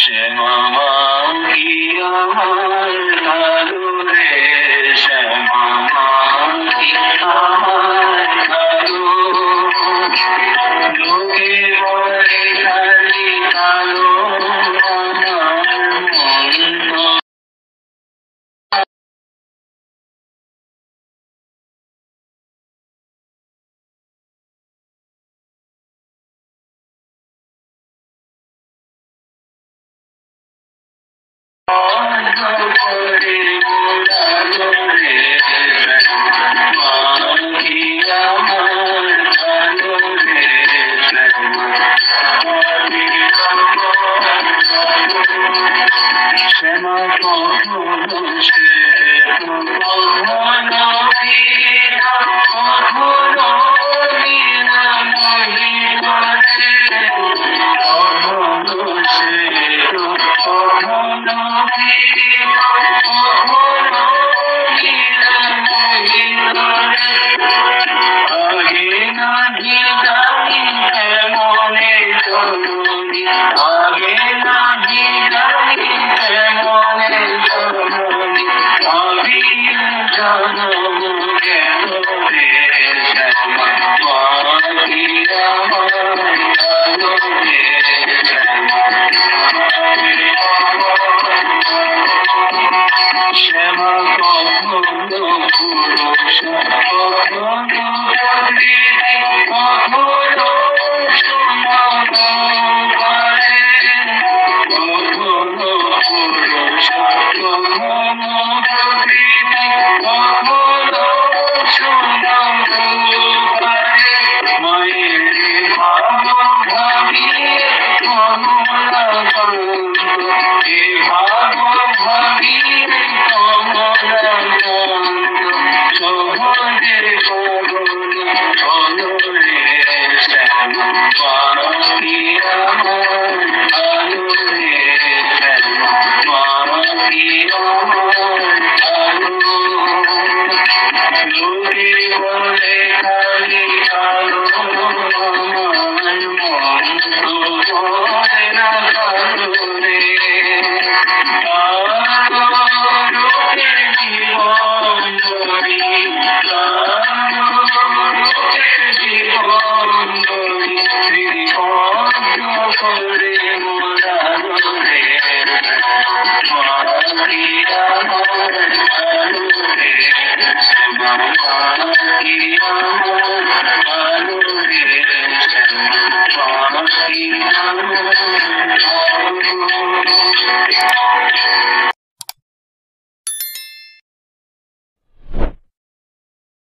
শ্যামা মা কি আমার ভালো রে, শ্যামা মা কি আমার ভালো। লোকে বলে খালি কালো, আমার মন তো করে মোড়ালো রে, শ্যামা মা কি আমার ভালো রে, শ্যামা কখনো সে কখনো পিতা, কখনো লীলাময়ী করে, কখনো সে কখনো পিতা, কখনো লীলাময়ী করে। আগে নাহি জানি কেমনে জননী, আগে নাহি জানি কেমনে জননী, আমি জনম কেন রে, শ্যামা মা কি আমার ভালো রে, শ্যামা কখনো পুরুষ, কখনো প্রকৃতি, কখনো সমান করে, কখনো পুরুষ, কখনো প্রকৃতি, কখনো সমান করে। মায়ের ভাব ভাবিয়ে কমলা কান্ত, এ ভাব ভাবিয়ে কমলা কান্ত, সহজে করুণ হলো রে, শ্যামা মা কি আমার ভালো রে, শ্যামা মা কি আমার ভালো। লোকে বলে খালি কালো, আমার মন তো বলে না কালো রে। লোকের জীবন ধরি, লোকের জীবন ধরি, শ্রীপদ্ম করে মোড়ালো রে, মা কি আমার ভালো রে, শ্যামা মা কি আমার ভালো রে, শ্যামা মা কি আমার ভালো।